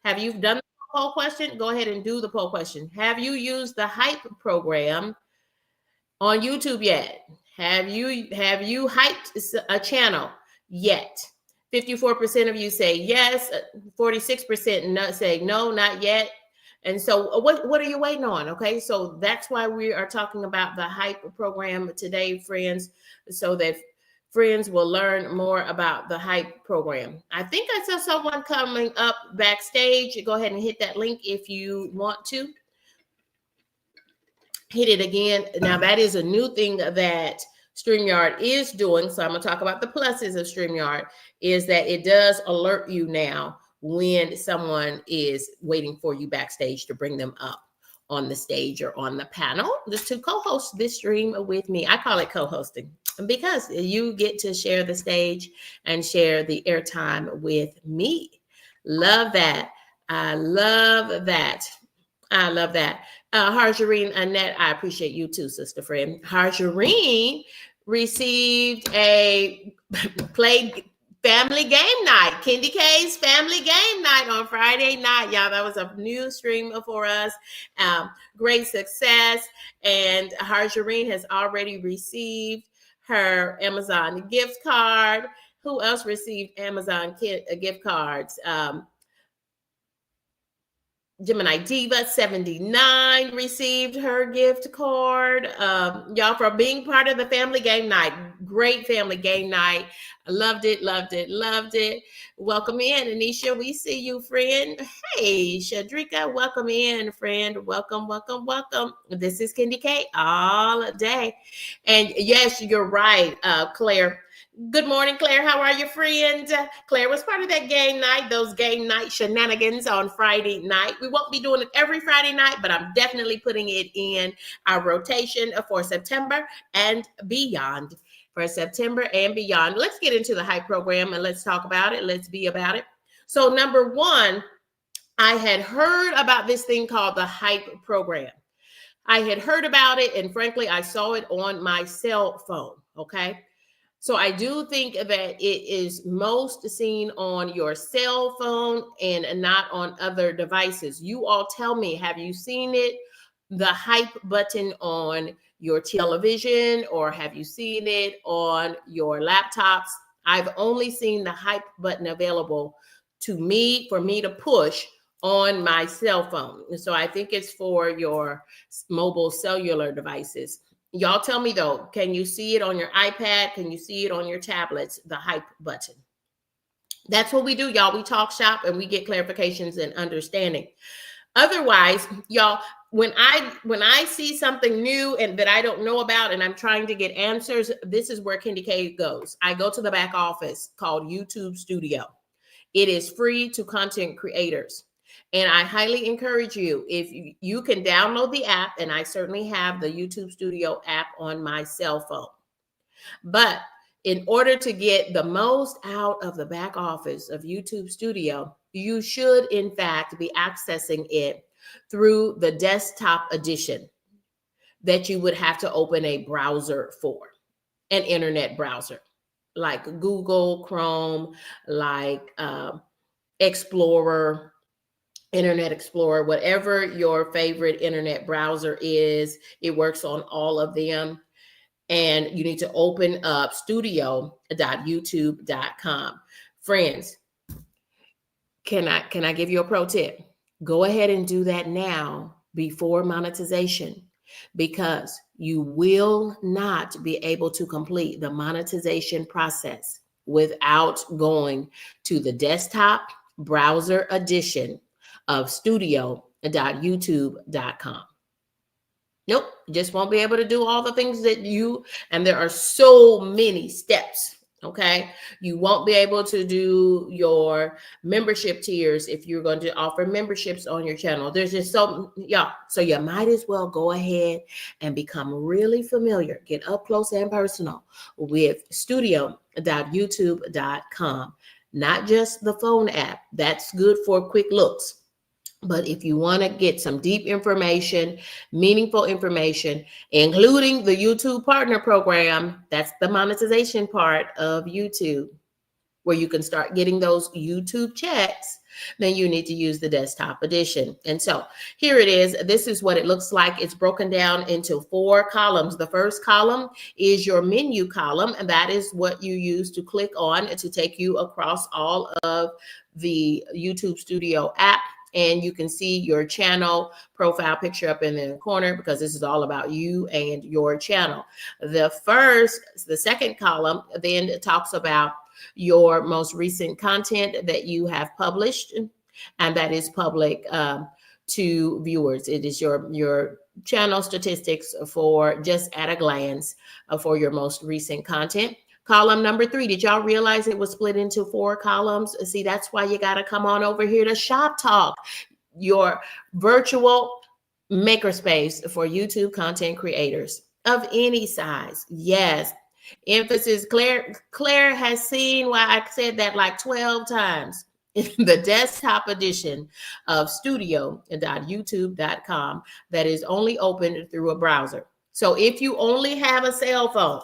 have you done the poll question? Go ahead and do the poll question. Have you used the Hype program on YouTube yet? Have you hyped a channel yet? 54% of you say yes, 46% say no, not yet. And so what are you waiting on? Okay, so that's why we are talking about the Hype program today, friends, so that friends will learn more about the Hype program. I think I saw someone coming up backstage. Go ahead and hit that link if you want to. Hit it again. Now, that is a new thing that StreamYard is doing. So I'm going to talk about the pluses of StreamYard, is that it does alert you now when someone is waiting for you backstage to bring them up on the stage or on the panel just to co-host this stream with me. I call it co-hosting because you get to share the stage and share the airtime with me. Love that. I love that. I love that. Harjareen Annette, I appreciate you too, sister friend. Harjareen received a family game night, KendyK's family game night on Friday night. Y'all, that was a new stream for us. Great success. And Harjareen has already received her Amazon gift card. Who else received Amazon gift cards? Gemini Diva 79 received her gift card. Y'all, for being part of the family game night. Great family game night. Loved it, loved it, loved it. Welcome in, Anisha. We see you, friend. Hey, Shadrika, welcome in, friend. Welcome, welcome, welcome. This is KendyK all day. And yes, you're right, Claire. Good morning, Claire. How are you, friend? Claire was part of that game night, those game night shenanigans on Friday night. We won't be doing it every Friday night, but I'm definitely putting it in our rotation for September and beyond. For September and beyond. Let's get into the Hype program and let's talk about it. Let's be about it. So number one, I had heard about this thing called the Hype program. I had heard about it, and frankly, I saw it on my cell phone, okay? So I do think that it is most seen on your cell phone and not on other devices. You all tell me, have you seen it, the Hype button on your television, or have you seen it on your laptops? I've only seen the Hype button available to me, for me to push on my cell phone. And so I think it's for your mobile cellular devices. Y'all tell me though, can you see it on your iPad? Can you see it on your tablets, the Hype button? That's what we do, y'all. We talk shop and we get clarifications and understanding. Otherwise, y'all, when I see something new and that I don't know about and I'm trying to get answers, this is where KendyK goes. I go to the back office called YouTube Studio. It is free to content creators. And I highly encourage you, if you can download the app, and I certainly have the YouTube Studio app on my cell phone. But in order to get the most out of the back office of YouTube Studio, you should, in fact, be accessing it through the desktop edition that you would have to open a browser for, an internet browser, like Google, Chrome, like Explorer, Internet Explorer, whatever your favorite internet browser is. It works on all of them. And you need to open up studio.youtube.com. Friends, can I give you a pro tip? Go ahead and do that now before monetization, because you will not be able to complete the monetization process without going to the desktop browser edition of studio.youtube.com. Nope, just won't be able to do all the things that and there are so many steps, okay? You won't be able to do your membership tiers if you're going to offer memberships on your channel. There's just so you might as well go ahead and become really familiar, get up close and personal with studio.youtube.com. Not just the phone app. That's good for quick looks. But if you want to get some deep information, meaningful information, including the YouTube Partner Program, that's the monetization part of YouTube, where you can start getting those YouTube checks then you need to use the desktop edition. And so here it is. This is what it looks like. It's broken down into 4 columns. The first column is your menu column, and that is what you use to click on to take you across all of the YouTube Studio app. And you can see your channel profile picture up in the corner, because this is all about you and your channel. The second column then talks about your most recent content that you have published, and that is public to viewers. It is your channel statistics for just at a glance for your most recent content. Column number 3, did y'all realize it was split into 4 columns? See, that's why you got to come on over here to Shoptalk, your virtual makerspace for YouTube content creators of any size. Yes. Emphasis, Claire has seen why I said that like 12 times. In the desktop edition of studio.youtube.com that is only open through a browser. So if you only have a cell phone,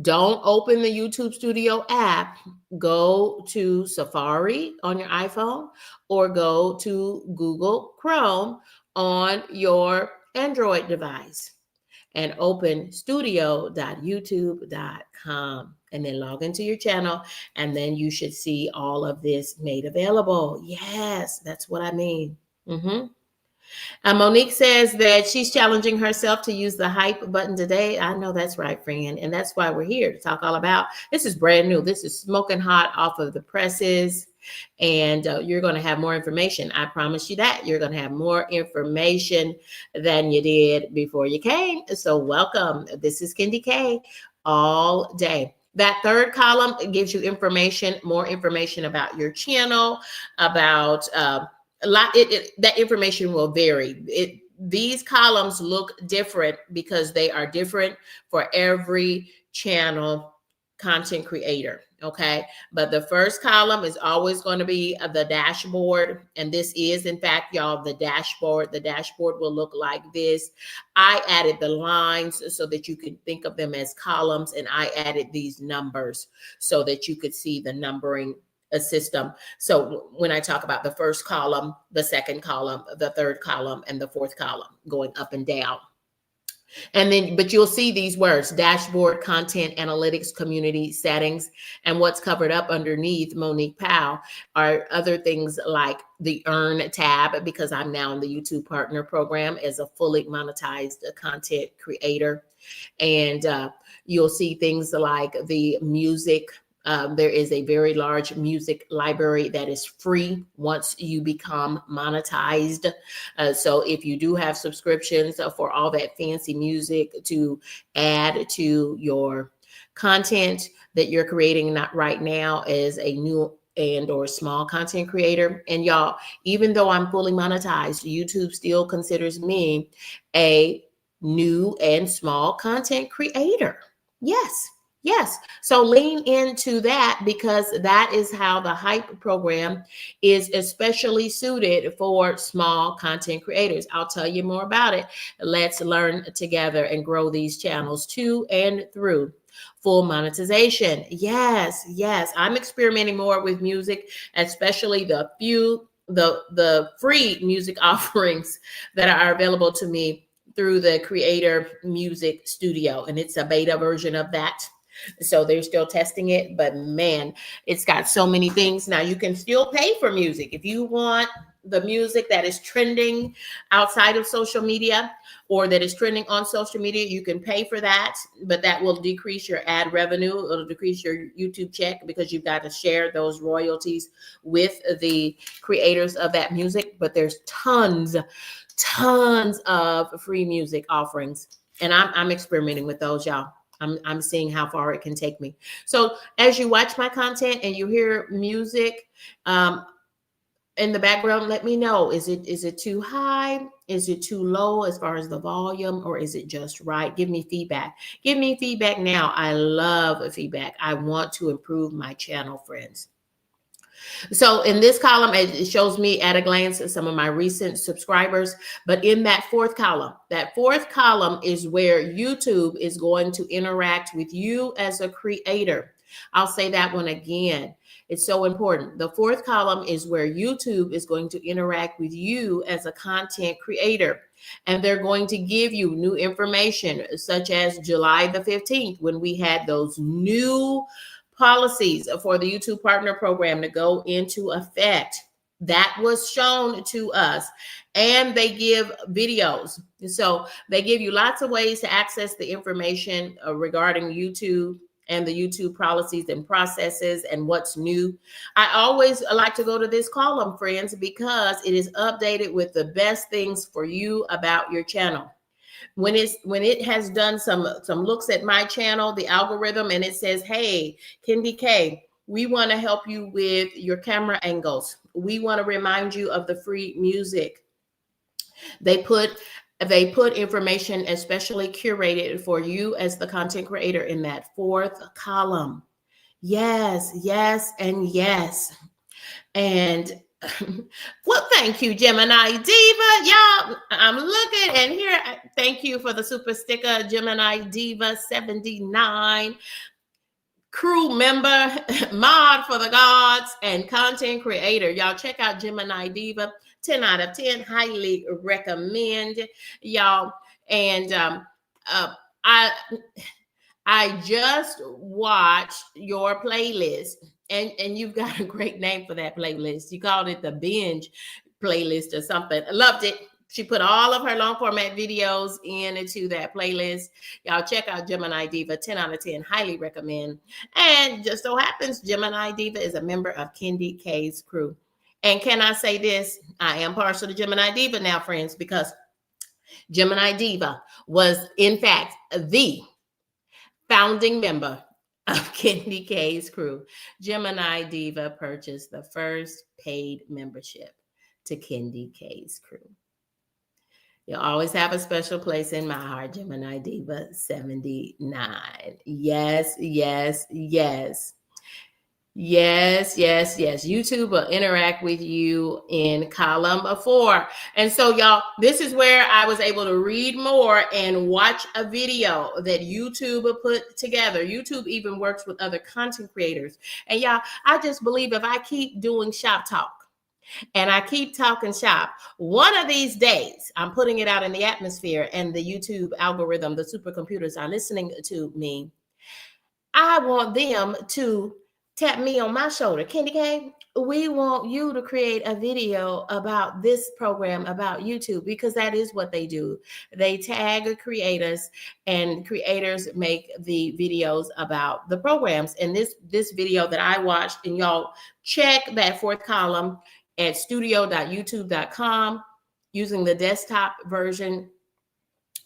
don't open the YouTube Studio app. Go to Safari on your iPhone, or go to Google Chrome on your Android device and open studio.youtube.com, and then log into your channel, and then you should see all of this made available. Yes, that's what I mean. Monique says that she's challenging herself to use the hype button today. I know that's right, friend. And that's why we're here to talk all about. This is brand new. This is smoking hot off of the presses. And you're going to have more information. I promise you that. You're going to have more information than you did before you came. So welcome. This is KendyK all day. That third column gives you information, more information about your channel, about that information will vary. These columns look different because they are different for every channel content creator. Okay. But the first column is always going to be the dashboard. And this is, in fact, y'all, the dashboard. The dashboard will look like this. I added the lines so that you can think of them as columns. And I added these numbers so that you could see the numbering system. So when I talk about the first column, the second column, the third column, and the fourth column going up and down. And then, but you'll see these words: dashboard, content, analytics, community, settings. And what's covered up underneath Monique Powell are other things like the Earn tab, because I'm now in the YouTube Partner Program as a fully monetized content creator. And you'll see things like the music. There is a very large music library that is free once you become monetized. So if you do have subscriptions for all that fancy music to add to your content that you're creating right now as a new and or small content creator. And y'all, even though I'm fully monetized, YouTube still considers me a new and small content creator. Yes. Yes. So lean into that, because that is how the hype program is especially suited for small content creators. I'll tell you more about it. Let's learn together and grow these channels to and through full monetization. Yes. Yes. I'm experimenting more with music, especially the free music offerings that are available to me through the Creator Music Studio. And it's a beta version of that. So they're still testing it, but man, it's got so many things. Now you can still pay for music. If you want the music that is trending outside of social media, or that is trending on social media, you can pay for that, but that will decrease your ad revenue. It'll decrease your YouTube check, because you've got to share those royalties with the creators of that music. But there's tons of free music offerings, and I'm experimenting with those, y'all. I'm seeing how far it can take me. So as you watch my content and you hear music in the background, let me know. Is it too high? Is it too low as far as the volume, or is it just right? Give me feedback. Give me feedback now. I love feedback. I want to improve my channel, friends. So in this column, it shows me at a glance some of my recent subscribers. But in that fourth column is where YouTube is going to interact with you as a creator. I'll say that one again. It's so important. The fourth column is where YouTube is going to interact with you as a content creator. And they're going to give you new information, such as July the 15th, when we had those new policies for the YouTube Partner Program to go into effect. That was shown to us. And they give videos. So they give you lots of ways to access the information regarding YouTube and the YouTube policies and processes and what's new. I always like to go to this column, friends, because it is updated with the best things for you about your channel. When it has done some looks at my channel, the algorithm, and it says, hey, KendyK, we want to help you with your camera angles. We want to remind you of the free music. They put information especially curated for you as the content creator in that fourth column. Yes, yes, and yes. And well, thank you, Gemini Diva. Y'all, I'm looking and here. Thank you for the super sticker, Gemini Diva 79. Crew member, mod for the gods, and content creator. Y'all check out Gemini Diva. 10 out of 10. Highly recommend, y'all. And I just watched your playlist, and you've got a great name for that playlist. You called it the binge playlist or something. I loved it. She put all of her long format videos into that playlist. Y'all check out Gemini Diva, 10 out of 10. Highly recommend. And just so happens, Gemini Diva is a member of KendyK's crew. And can I say this? I am partial to Gemini Diva now, friends, because Gemini Diva was, in fact, the founding member of KendyK's crew. Gemini Diva purchased the first paid membership to KendyK's crew. You'll always have a special place in my heart, Gemini Diva 79. Yes, yes, yes. Yes, yes, yes. YouTube will interact with you in column 4. And so, y'all, this is where I was able to read more and watch a video that YouTube put together. YouTube even works with other content creators. And y'all, I just believe if I keep doing Shoptalk and I keep talking shop, one of these days, I'm putting it out in the atmosphere and the YouTube algorithm, the supercomputers are listening to me. I want them to tap me on my shoulder. KendyK, we want you to create a video about this program, about YouTube, because that is what they do. They tag creators, and creators make the videos about the programs. And this video that I watched, and y'all check that fourth column at studio.youtube.com using the desktop version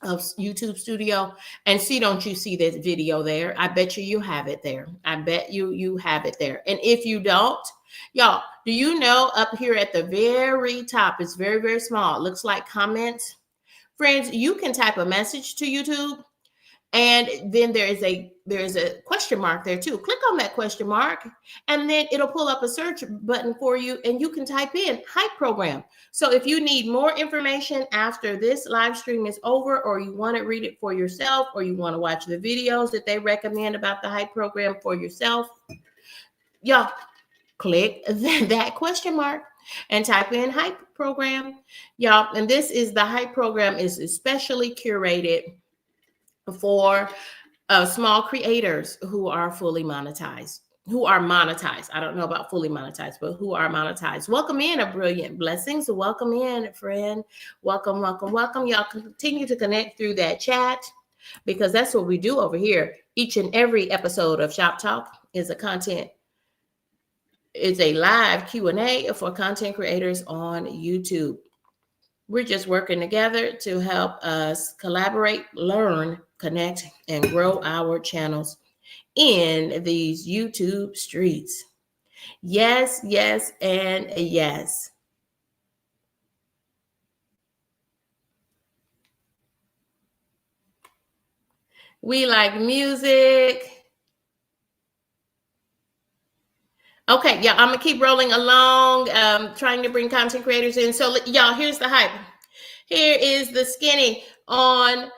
of YouTube Studio, and see, don't you see this video there? I bet you have it there. I bet you have it there. And if you don't, y'all, do you know up here at the very top, it's very, very small. It looks like comments. Friends, you can type a message to YouTube, and then there's a question mark there too. Click on that question mark, and then it'll pull up a search button for you, and you can type in Hype Program. So if you need more information after this live stream is over, or you want to read it for yourself, or you want to watch the videos that they recommend about the Hype Program for yourself, y'all click that question mark and type in Hype Program, y'all. And this is the Hype Program is especially curated for small creators who are fully monetized, who are monetized. I don't know about fully monetized, but who are monetized. Welcome in, a brilliant blessings. Welcome in, friend. Welcome, welcome, welcome. Y'all continue to connect through that chat, because that's what we do over here. Each and every episode of Shop Talk is a live Q&A for content creators on YouTube. We're just working together to help us collaborate, learn, connect, and grow our channels in these YouTube streets. Yes, yes, and yes. We like music. Okay, yeah, I'm gonna keep rolling along, trying to bring content creators in. So y'all, here's the hype. Here is the skinny on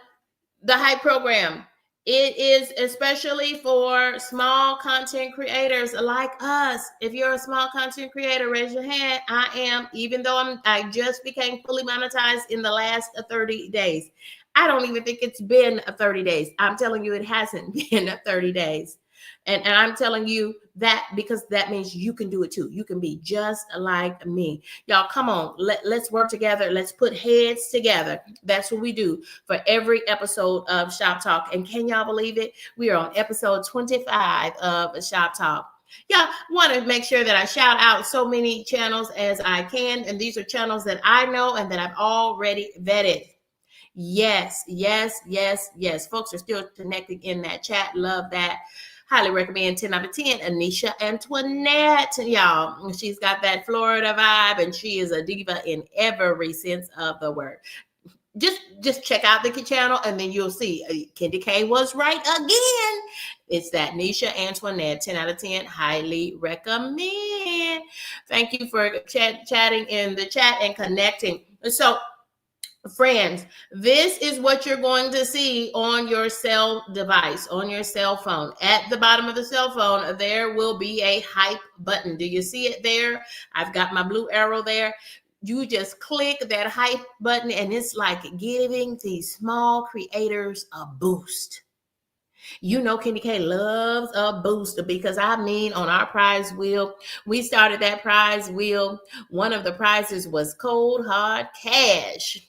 the Hype Program. It is especially for small content creators like us. If you're a small content creator, raise your hand. I am, even though I just became fully monetized in the last 30 days. I don't even think it's been 30 days. I'm telling you, it hasn't been 30 days. And I'm telling you that because that means you can do it too. You can be just like me. Y'all, come on. Let's work together. Let's put heads together. That's what we do for every episode of Shop Talk. And can y'all believe it? We are on episode 25 of Shop Talk. Yeah, want to make sure that I shout out so many channels as I can. And these are channels that I know and that I've already vetted. Yes, yes, yes, yes. Folks are still connecting in that chat. Love that. Highly recommend 10 out of 10. Anisha Antoinette, y'all. She's got that Florida vibe and she is a diva in every sense of the word. Just check out the channel and then you'll see KendyK was right again. It's that Nisha Antoinette, 10 out of 10. Highly recommend. Thank you for chatting in the chat and connecting. So, friends, this is what you're going to see on your cell device, on your cell phone. At the bottom of the cell phone, there will be a hype button. Do you see it there? I've got my blue arrow there. You just click that hype button and it's like giving these small creators a boost. You know, KendyK loves a boost because I mean, on our prize wheel, we started that prize wheel. One of the prizes was cold hard cash.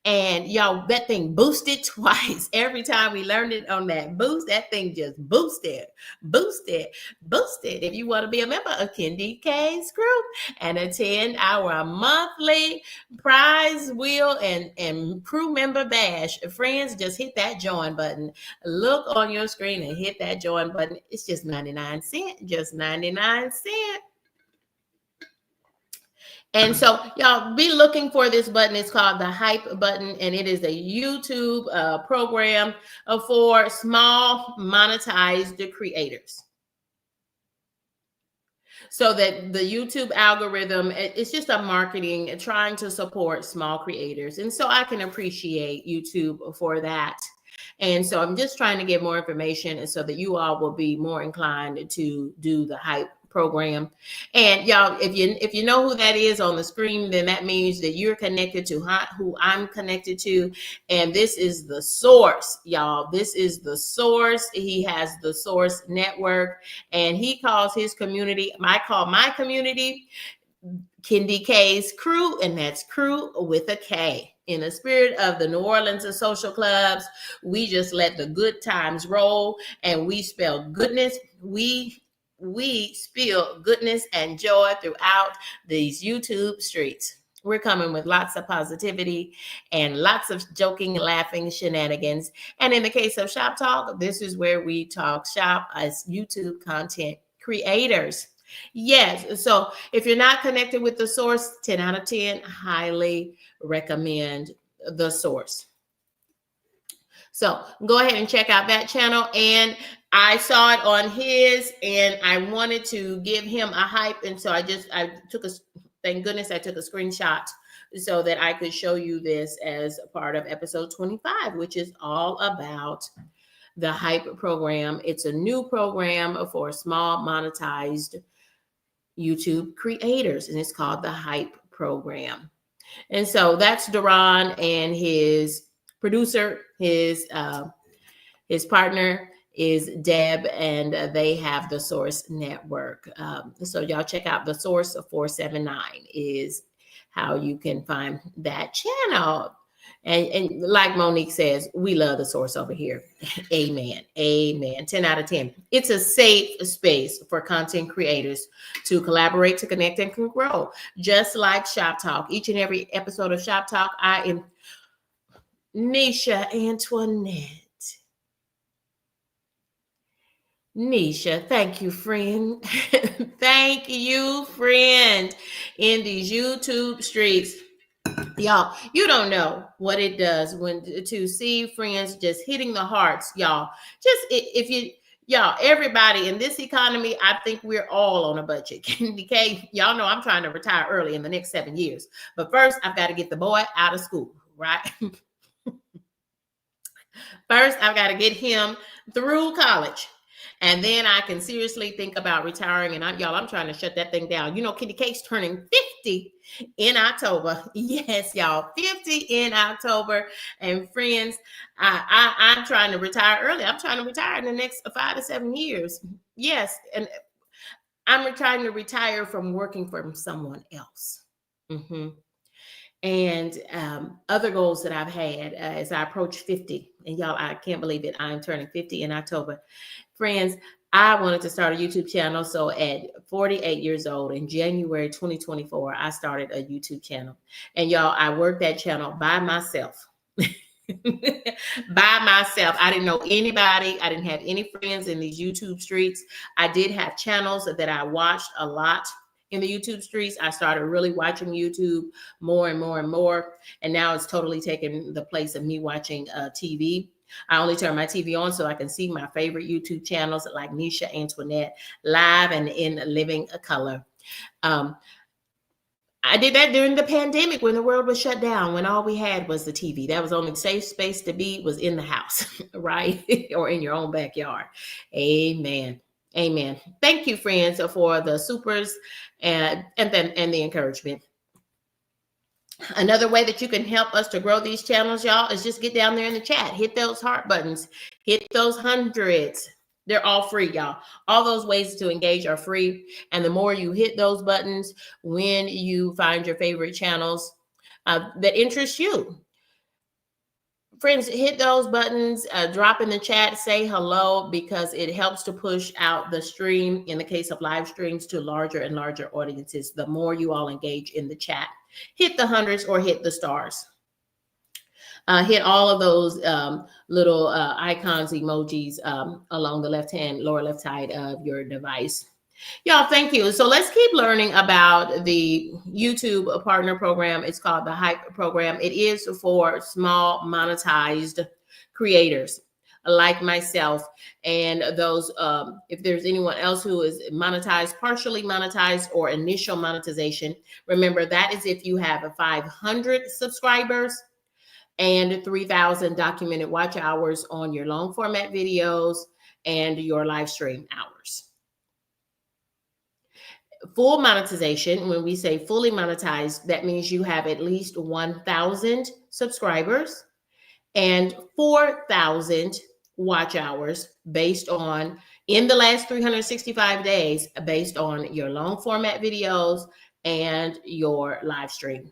And y'all, that thing boosted twice. Every time we learned it on that boost, that thing just boosted. If you want to be a member of KendyK's group and attend our monthly prize wheel and crew member bash, friends, just hit that join button. Look on your screen and hit that join button. It's just 99 cents, just 99 cents. And so y'all be looking for this button. It's called the hype button, and it is a YouTube program for small monetized creators. So that the YouTube algorithm, it's just a marketing trying to support small creators. And so I can appreciate YouTube for that. And so I'm just trying to get more information so that you all will be more inclined to do the hype program. And y'all, if you know who that is on the screen, then that means that you're connected to who I'm connected to. And this is the source, y'all. This is the source. He has the source network and he calls his community, I call my community KendyK's crew, and that's crew with a K. In the spirit of the New Orleans social clubs, we just let the good times roll and we spell goodness. We spill goodness and joy throughout these YouTube streets. We're coming with lots of positivity and lots of joking, laughing shenanigans. And in the case of Shop Talk, this is where we talk shop as YouTube content creators. Yes. So if you're not connected with the source, 10 out of 10, highly recommend the source. So go ahead and check out that channel. And I saw it on his and I wanted to give him a hype. And so I took thank goodness I took a screenshot so that I could show you this as a part of episode 25, which is all about the hype program. It's a new program for small monetized YouTube creators, and it's called the hype program. And so that's Duran and his producer, his partner is Deb, and they have the Source Network. So y'all check out the Source 479 is how you can find that channel. And like Monique says, we love the source over here. Amen. Amen. 10 out of 10. It's a safe space for content creators to collaborate, to connect, and can grow. Just like Shop Talk. Each and every episode of Shop Talk, I am Nisha Antoinette. Nisha, thank you, friend. Thank you, friend. In these YouTube streets. Y'all, you don't know what it does when to see friends just hitting the hearts, y'all. Just if you, y'all, everybody in this economy, I think we're all on a budget. KendyK, y'all know I'm trying to retire early in the next 7 years. But first, I've got to get the boy out of school, right? First, I've got to get him through college. And then I can seriously think about retiring. And I'm trying to shut that thing down. You know, KendyK's turning 50 in October. Yes, y'all, 50 in October. And friends, I'm trying to retire early. I'm trying to retire in the next 5 to 7 years. Yes, and I'm trying to retire from working for someone else. Mm-hmm. And other goals that I've had as I approach 50, and y'all, I can't believe it. I'm turning 50 in October. Friends, I wanted to start a YouTube channel. So at 48 years old in January 2024, I started a YouTube channel. And y'all, I worked that channel by myself. By myself. I didn't know anybody. I didn't have any friends in these YouTube streets. I did have channels that I watched a lot in the YouTube streets. I started really watching YouTube more and more and more. And now it's totally taken the place of me watching TV. I only turn my TV on so I can see my favorite YouTube channels like Nisha Antoinette live and in living color. I did that during the pandemic when the world was shut down, when all we had was the TV. That was the only safe space to be, was in the house, right? Or in your own backyard. Amen. Amen. Thank you, friends, for the supers and the encouragement. Another way that you can help us to grow these channels, y'all, is just get down there in the chat. Hit those heart buttons. Hit those hundreds. They're all free, y'all. All those ways to engage are free. And the more you hit those buttons when you find your favorite channels that interest you. Friends, hit those buttons, drop in the chat, say hello, because it helps to push out the stream, in the case of live streams, to larger and larger audiences. The more you all engage in the chat, hit the hundreds or hit the stars. Hit all of those little icons, emojis along the lower left side of your device. Y'all, thank you. So let's keep learning about the YouTube partner program. It's called the Hype program. It is for small monetized creators like myself and those, if there's anyone else who is monetized, partially monetized, or initial monetization. Remember, that is if you have 500 subscribers and 3,000 documented watch hours on your long format videos and your live stream hours. Full monetization, when we say fully monetized, that means you have at least 1,000 subscribers and 4,000 watch hours based on, in the last 365 days, based on your long format videos and your live stream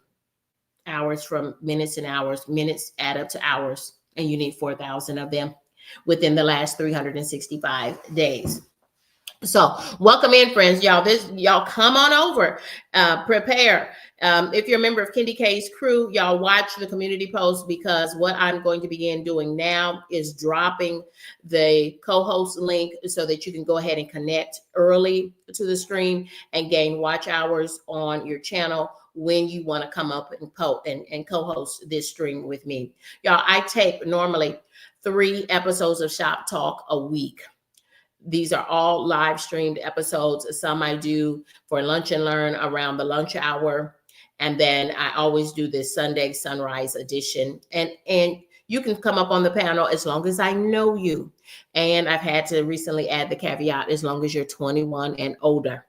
hours, from minutes and hours. Minutes add up to hours, and you need 4,000 of them within the last 365 days. So welcome in, friends. Y'all come on over, prepare. If you're a member of KendyK's crew, y'all watch the community post, because what I'm going to begin doing now is dropping the co-host link so that you can go ahead and connect early to the stream and gain watch hours on your channel when you want to come up and co-host this stream with me. Y'all, I tape normally 3 episodes of Shoptalk a week. These are all live streamed episodes. Some I do for Lunch and Learn around the lunch hour. And then I always do this Sunday sunrise edition. And you can come up on the panel as long as I know you. And I've had to recently add the caveat, as long as you're 21 and older.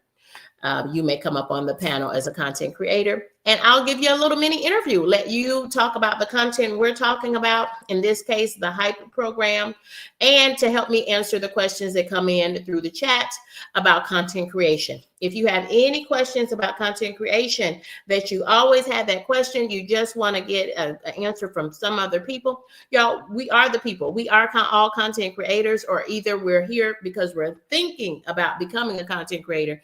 You may come up on the panel as a content creator, and I'll give you a little mini interview, let you talk about the content we're talking about, in this case, the Hype program, and to help me answer the questions that come in through the chat about content creation. If you have any questions about content creation, that you always have that question, you just want to get an answer from some other people, y'all, we are the people. We are all content creators, or either we're here because we're thinking about becoming a content creator.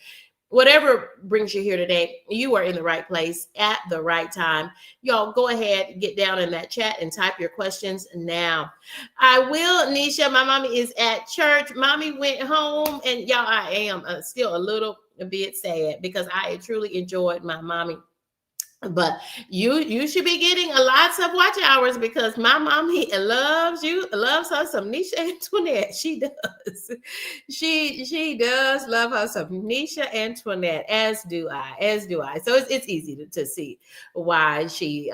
Whatever brings you here today, you are in the right place at the right time. Y'all, go ahead, get down in that chat and type your questions now. I will, Nisha, my mommy is at church. Mommy went home, and y'all, I am still a little bit sad, because I truly enjoyed my mommy. But you should be getting a lots of watch hours, because my mommy loves her some Nisha Antoinette. She does. She does love her some Nisha Antoinette, as do I. So it's easy to see why she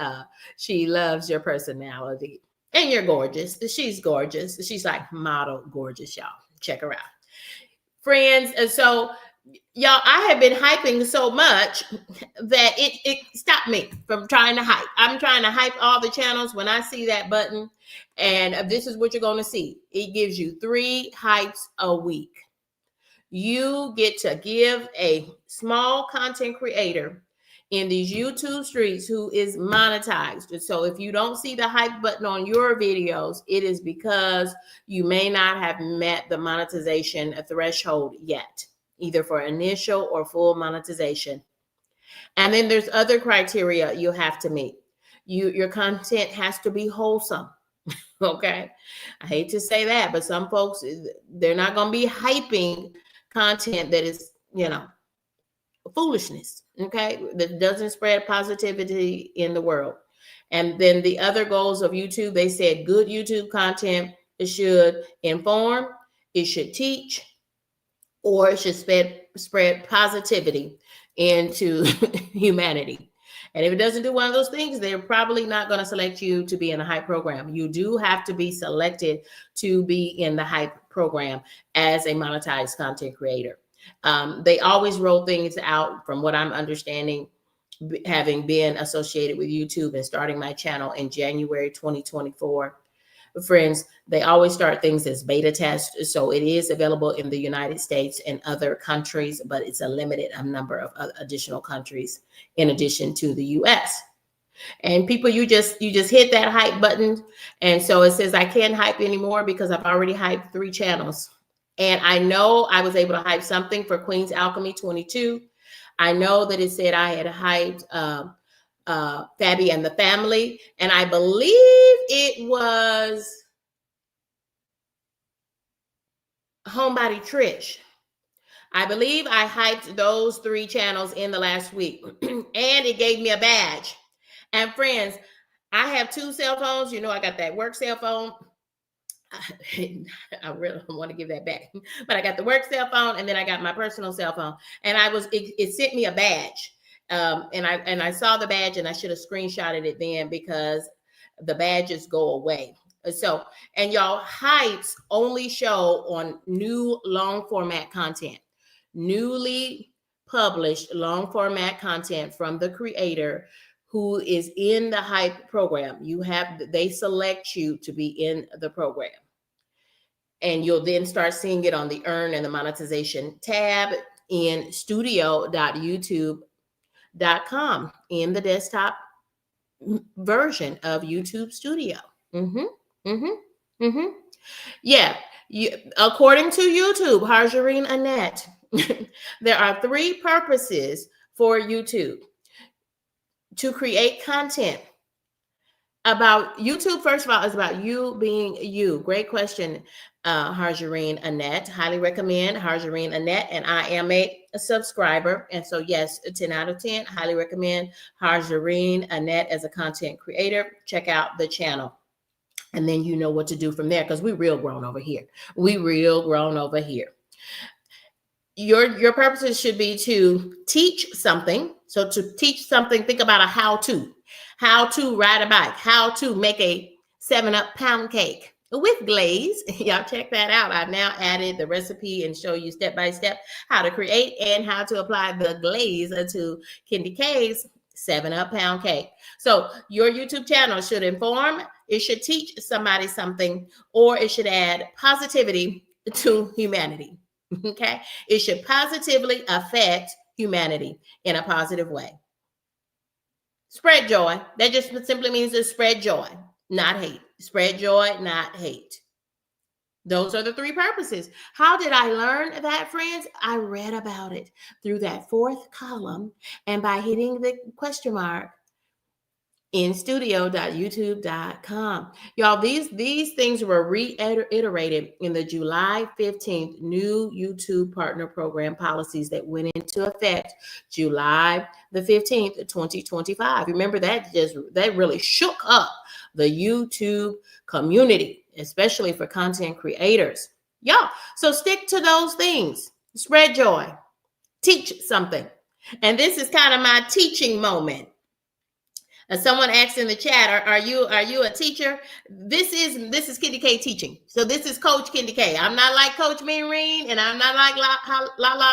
loves your personality. And you're gorgeous. She's gorgeous. She's like model gorgeous, y'all. Check her out. Friends, and so y'all, I have been hyping so much that it stopped me from trying to hype. I'm trying to hype all the channels when I see that button, and this is what you're going to see. It gives you 3 hypes a week. You get to give a small content creator in these YouTube streets who is monetized. So if you don't see the hype button on your videos, it is because you may not have met the monetization threshold yet, either for initial or full monetization. And then there's other criteria you have to meet. Your content has to be wholesome. Okay. I hate to say that, but some folks, they're not going to be hyping content that is, foolishness. Okay. That doesn't spread positivity in the world. And then the other goals of YouTube, they said good YouTube content, it should inform, it should teach, or it should spread positivity into humanity. And if it doesn't do one of those things, they're probably not going to select you to be in a hype program. You do have to be selected to be in the hype program as a monetized content creator. They always roll things out, from what I'm understanding, having been associated with YouTube and starting my channel in January 2024. Friends, they always start things as beta tests. So it is available in the United States and other countries, but it's a limited number of additional countries in addition to the US. And people, you just hit that hype button. And so it says I can't hype anymore because I've already hyped 3 channels. And I know I was able to hype something for Queen's Alchemy 22. I know that it said I had hyped Fabby and the Family, and I believe it was Homebody Trish. I believe I hyped those 3 channels in the last week, and it gave me a badge. And friends, I have 2 cell phones. I got that work cell phone. I really don't want to give that back, but I got the work cell phone, and then I got my personal cell phone, and it sent me a badge. And I saw the badge, and I should have screenshotted it then, because the badges go away. So, and y'all, hypes only show on new long format content, newly published long format content from the creator who is in the hype program. They select you to be in the program. And you'll then start seeing it on the earn and the monetization tab in studio.youtube.com in the desktop version of YouTube Studio. Yeah. According to YouTube, Harjarine Annette, there are 3 purposes for YouTube to create content about YouTube. First of all, is about you being you. Great question, Harjarine Annette. Highly recommend Harjarine Annette, and I am a subscriber. And so, yes, 10 out of 10. Highly recommend Harjarine Annette as a content creator. Check out the channel. And then you know what to do from there, because we real grown over here. Your purposes should be to teach something. So to teach something, think about a how to ride a bike, how to make a 7-Up pound cake with glaze. Y'all check that out. I've now added the recipe and show you step by step how to create and how to apply the glaze to KendyK's 7-Up pound cake. So your YouTube channel should inform, it should teach somebody something, or it should add positivity to humanity. Okay? It should positively affect humanity in a positive way. Spread joy. That just simply means to spread joy, not hate. Spread joy, not hate. Those are the 3 purposes. How did I learn that, friends? I read about it through that 4th column, and by hitting the question mark in studio.youtube.com. Y'all, these things were reiterated in the July 15th new YouTube partner program policies that went into effect July the 15th, 2025. Remember, that really shook up the YouTube community, especially for content creators. Y'all, so stick to those things. Spread joy. Teach something. And this is kind of my teaching moment. Someone asked in the chat, are you a teacher? This is KendyK teaching. So this is Coach KendyK. I'm not like Coach Mean, and I'm not like La,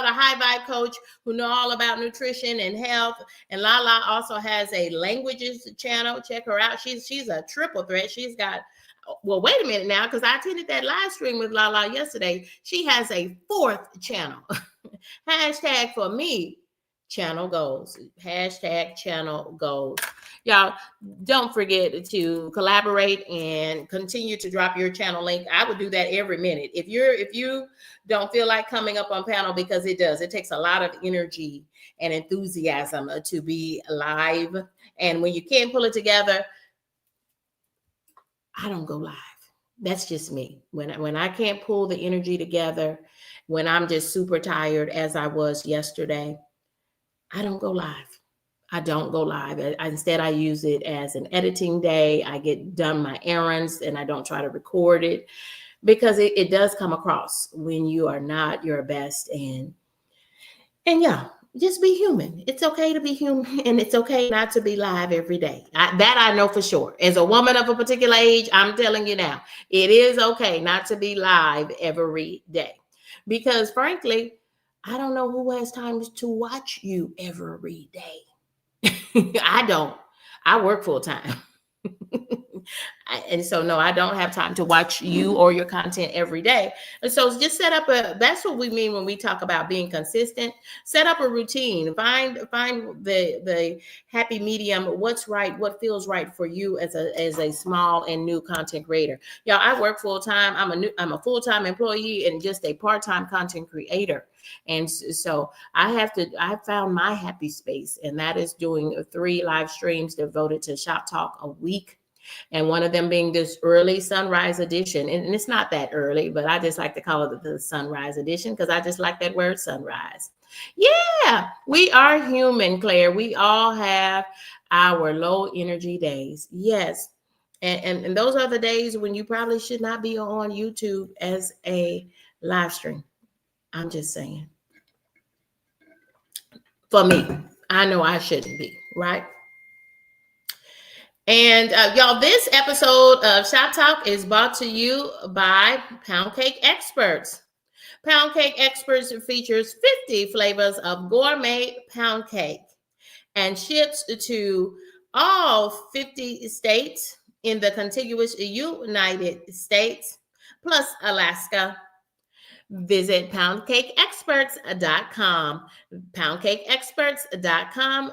the high vibe coach who know all about nutrition and health. And La also has a languages channel. Check her out. She's a triple threat. She's got, well, wait a minute now, because I attended that live stream with La yesterday. She has a fourth channel. Hashtag for me, channel goals. Hashtag channel goals. Y'all, don't forget to collaborate and continue to drop your channel link. I would do that every minute. If you don't feel like coming up on panel, because it takes a lot of energy and enthusiasm to be live. And when you can't pull it together, I don't go live. That's just me. When I can't pull the energy together, when I'm just super tired, as I was yesterday, I don't go live. I don't go live. Instead, I use it as an editing day. I get done my errands and I don't try to record it, because it does come across when you are not your best. And yeah, just be human. It's okay to be human, and it's okay not to be live every day. That I know for sure. As a woman of a particular age, I'm telling you now, it is okay not to be live every day, because frankly, I don't know who has time to watch you every day. I don't. I work full time. And so, no, I don't have time to watch you or your content every day. And so just set up that's what we mean when we talk about being consistent. Set up a routine. Find the happy medium. What's right, what feels right for you as a small and new content creator. Y'all, I work full time. I'm a full-time employee and just a part-time content creator. And so I found my happy space, and that is doing 3 live streams devoted to Shoptalk a week. And one of them being this early sunrise edition. And it's not that early, but I just like to call it the sunrise edition, because I just like that word, sunrise. Yeah, we are human, Claire. We all have our low energy days. Yes. And those are the days when you probably should not be on YouTube as a live stream. I'm just saying. For me, I know I shouldn't be, right? And y'all, this episode of Shop Talk is brought to you by Poundcake Experts. Poundcake Experts features 50 flavors of gourmet pound cake and ships to all 50 states in the contiguous United States, plus Alaska. Visit poundcakeexperts.com. Poundcakeexperts.com.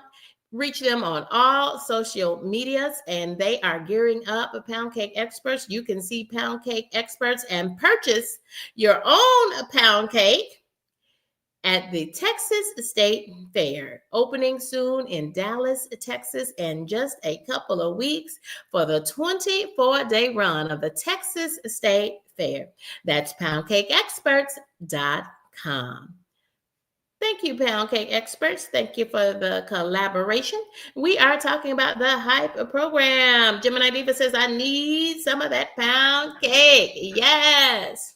Reach them on all social medias, and they are gearing up. Poundcake Experts. You can see Poundcake Experts and purchase your own pound cake at the Texas State Fair, opening soon in Dallas, Texas, in just a couple of weeks for the 24-day run of the Texas State Fair. That's poundcakeexperts.com. Thank you, Poundcake Experts. Thank you for the collaboration. We are talking about the Hype program. Gemini Diva says, I need some of that pound cake. Yes.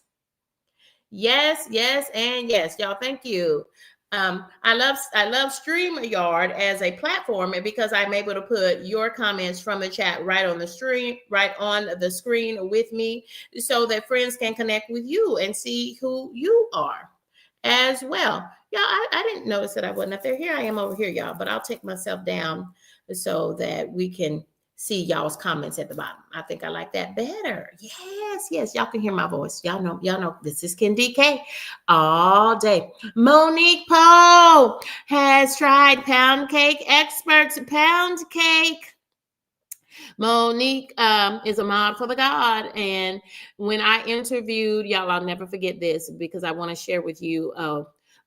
Yes, yes, and yes. Y'all, thank you. I love StreamYard as a platform, and because I'm able to put your comments from the chat right on the screen with me, so that friends can connect with you and see who you are as well. Y'all, I didn't notice that I wasn't up there. Here I am over here, y'all, but I'll take myself down so that we can see y'all's comments at the bottom. I think I like that better. Yes, yes, y'all can hear my voice. Y'all know this is KendyK all day. Monique Poe has tried Poundcake Experts pound cake. Monique is a mod for the God. And when I interviewed, y'all, I'll never forget this, because I want to share with you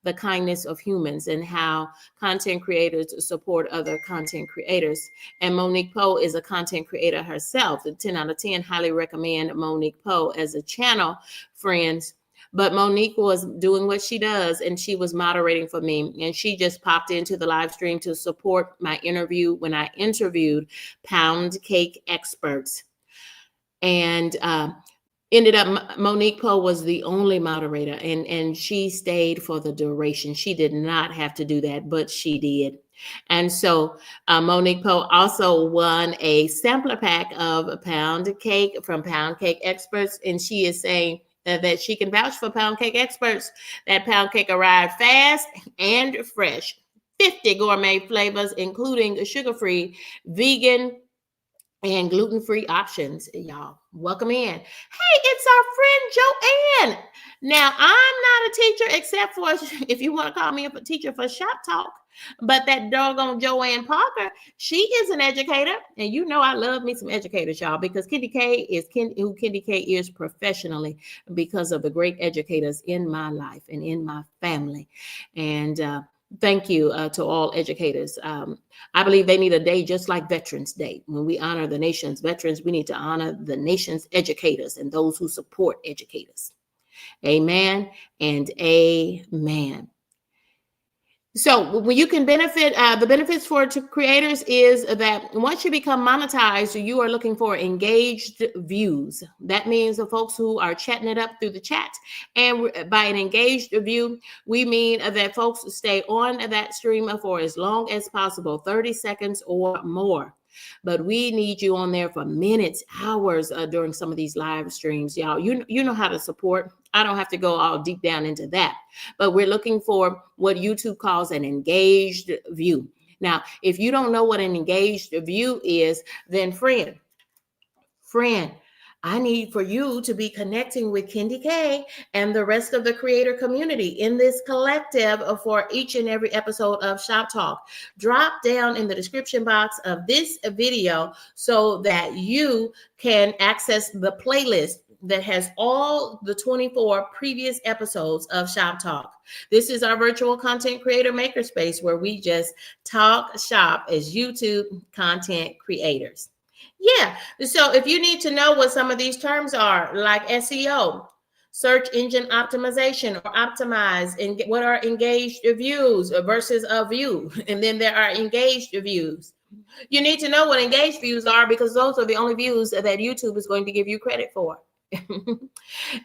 the kindness of humans and how content creators support other content creators. And Monique Poe is a content creator herself. 10 out of 10, highly recommend Monique Poe as a channel, friends. But Monique was doing what she does, and she was moderating for me. And she just popped into the live stream to support my interview when I interviewed Poundcake Experts. And ended up, Monique Poe was the only moderator, and she stayed for the duration. She did not have to do that, but she did. And so Monique Poe also won a sampler pack of pound cake from Poundcake Experts. And she is saying that she can vouch for Poundcake Experts. That pound cake arrived fast and fresh. 50 gourmet flavors, including sugar-free, vegan, and gluten-free options. Y'all, welcome in. Hey, it's our friend Joanne. Now, I'm not a teacher except for if you want to call me a teacher for Shoptalk, but that doggone Joanne Parker, she is an educator, and you know I love me some educators, y'all, because KendyK is who KendyK is professionally because of the great educators in my life and in my family. And thank you to all educators. I believe they need a day just like Veterans Day. When we honor the nation's veterans, we need to honor the nation's educators and those who support educators. Amen and amen. So when you can benefit, the benefits for creators is that once you become monetized, you are looking for engaged views. That means the folks who are chatting it up through the chat. And by an engaged view, we mean that folks stay on that stream for as long as possible, 30 seconds or more. But we need you on there for minutes, hours during some of these live streams, y'all. You know how to support. I don't have to go all deep down into that, but we're looking for what YouTube calls an engaged view. Now, if you don't know what an engaged view is, then friend, I need for you to be connecting with KendyK and the rest of the creator community in this collective for each and every episode of Shoptalk. Drop down in the description box of this video so that you can access the playlist that has all the 24 previous episodes of Shoptalk. This is our virtual content creator makerspace where we just talk shop as YouTube content creators. Yeah, so if you need to know what some of these terms are, like SEO, search engine optimization or optimize, and what are engaged views versus a view, and then there are engaged views. You need to know what engaged views are because those are the only views that YouTube is going to give you credit for.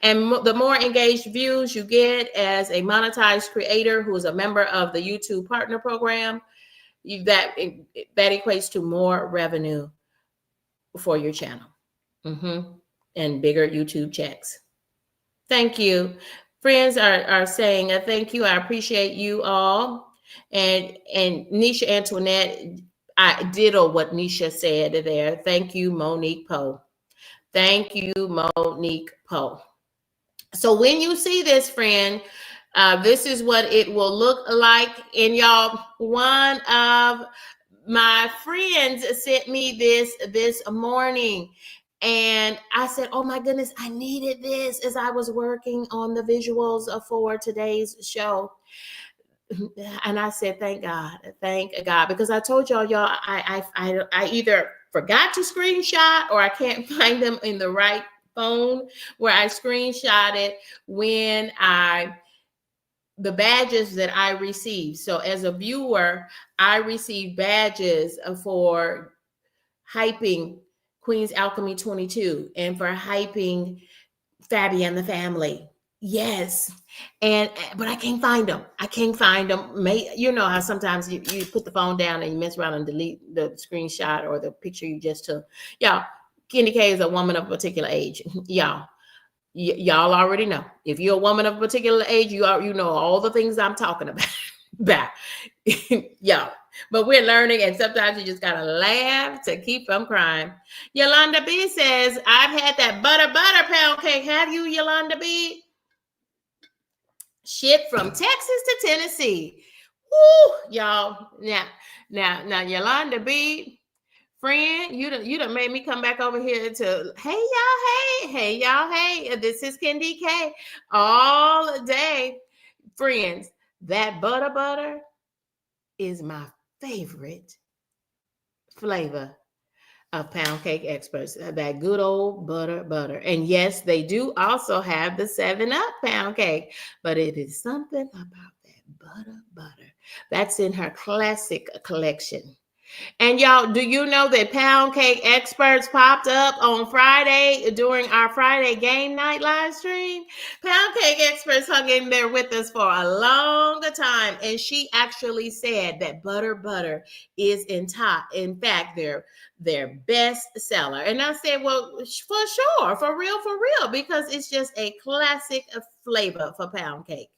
And the more engaged views you get as a monetized creator who is a member of the YouTube Partner Program, that equates to more revenue for your channel and bigger YouTube checks. Thank you. Friends are saying thank you. I appreciate you all. And Nisha Antoinette, I ditto what Nisha said there. Thank you, Monique Poe. Thank you, Monique Poe. So when you see this, friend, this is what it will look like. And y'all, one of my friends sent me this morning, and I said, oh my goodness, I needed this as I was working on the visuals for today's show. And I said, thank God, because I told y'all, I either forgot to screenshot or I can't find them in the right phone where I screenshotted when the badges that I received. So as a viewer, I received badges for hyping Queen's Alchemy 22 and for hyping Fabi and the Family. Yes. But I can't find them. You know how sometimes you put the phone down and you mess around and delete the screenshot or the picture you just took. Y'all, KendyK is a woman of a particular age. Y'all already know. If you're a woman of a particular age, you know all the things I'm talking about. Y'all. But we're learning, and sometimes you just gotta laugh to keep from crying. Yolanda B says, I've had that butter pound cake. Have you, Yolanda B? Shipped from Texas to Tennessee. Woo, y'all. Now, Yolanda B, friend, you done made me come back over here to hey y'all, this is KendyK all day. Friends, that butter is my favorite flavor of Poundcake Experts, that good old butter. And yes, they do also have the 7-Up pound cake, but it is something about that butter. That's in her classic collection. And y'all, do you know that Poundcake experts popped up on Friday during our Friday game night live stream? Poundcake experts hung in there with us for a long time, and she actually said that butter is in fact their best seller. And I said, well, for sure, for real, because it's just a classic flavor for Poundcake.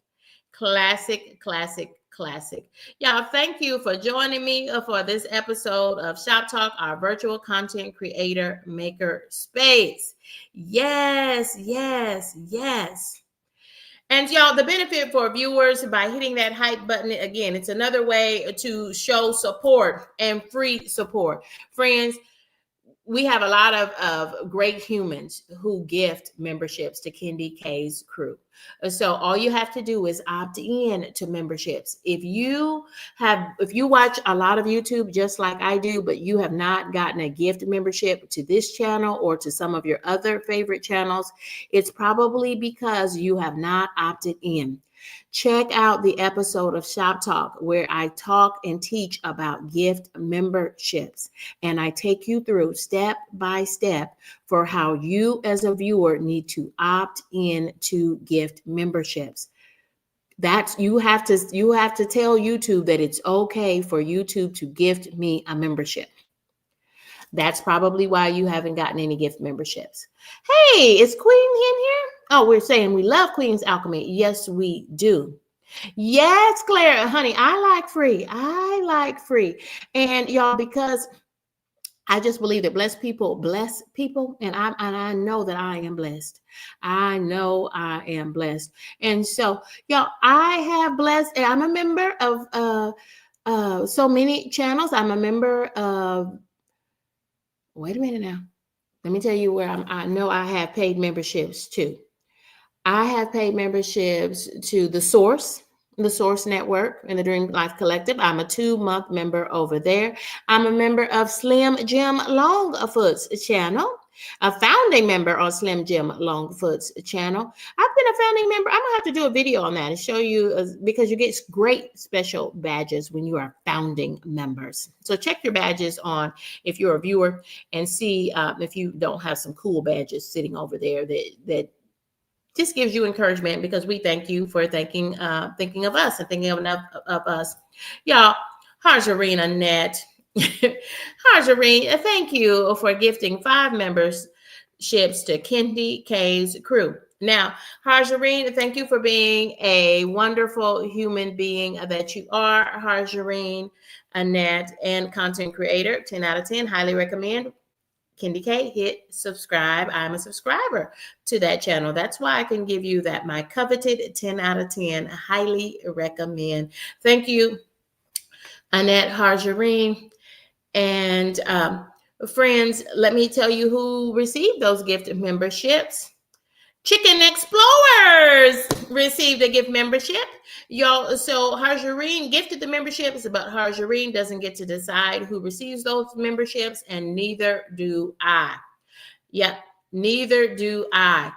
Classic. Y'all, thank you for joining me for this episode of Shop Talk, our virtual content creator maker space. Yes. And y'all, the benefit for viewers by hitting that hype button, again, it's another way to show support and free support. Friends, we have a lot of great humans who gift memberships to KendyK's crew. So all you have to do is opt in to memberships. If you watch a lot of YouTube just like I do, but you have not gotten a gift membership to this channel or to some of your other favorite channels, it's probably because you have not opted in. Check out the episode of Shop Talk where I talk and teach about gift memberships. And I take you through step by step for how you as a viewer need to opt in to gift memberships. You have to tell YouTube that it's okay for YouTube to gift me a membership. That's probably why you haven't gotten any gift memberships. Hey, is Queen in here? Oh, we're saying we love Queen's Alchemy. Yes, we do. Yes, Claire, honey, I like free. And y'all, because I just believe that bless people, and I know that I am blessed. I know I am blessed. And so, y'all, I have blessed, and I'm a member of so many channels. I'm a member of, wait a minute now. Let me tell you where I know I have paid memberships too. I have paid memberships to the Source Network and the Dream Life Collective. I'm a 2-month member over there. I'm a member of Slim Jim Longfoot's channel, a founding member on Slim Jim Longfoot's channel. I've been a founding member. I'm gonna have to do a video on that and show you because you get great special badges when you are founding members. So check your badges on if you're a viewer and see if you don't have some cool badges sitting over there that just gives you encouragement, because we thank you for thinking of us and thinking of us. Y'all, Harjareen Annette. Harjareen, thank you for gifting 5 memberships to KendyK's crew. Now, Harjareen, thank you for being a wonderful human being that you are, Harjareen Annette, and content creator. 10 out of 10, highly recommend. KendyK, hit subscribe. I'm a subscriber to that channel. That's why I can give you that my coveted 10 out of 10. Highly recommend. Thank you, Annette Harjareen. And friends, let me tell you who received those gift memberships. Chicken Explorers received a gift membership. Y'all, so Harjareen gifted the memberships, but Harjareen doesn't get to decide who receives those memberships, and neither do I. Yep, neither do I.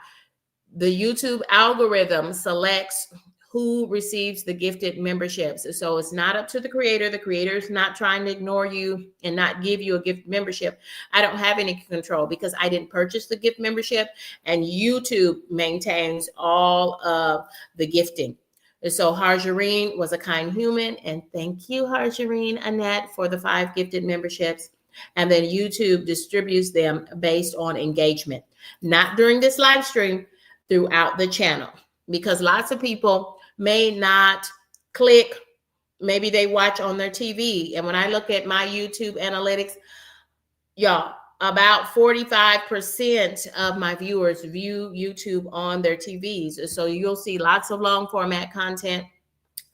The YouTube algorithm selects who receives the gifted memberships. So it's not up to the creator. The creator is not trying to ignore you and not give you a gift membership. I don't have any control because I didn't purchase the gift membership, and YouTube maintains all of the gifting. And so Harjareen was a kind human, and thank you, Harjareen Annette, for the 5 gifted memberships. And then YouTube distributes them based on engagement, not during this live stream, throughout the channel, because lots of people may not click. Maybe they watch on their TV. And when I look at my YouTube analytics, y'all, about 45% of my viewers view YouTube on their TVs. So you'll see lots of long format content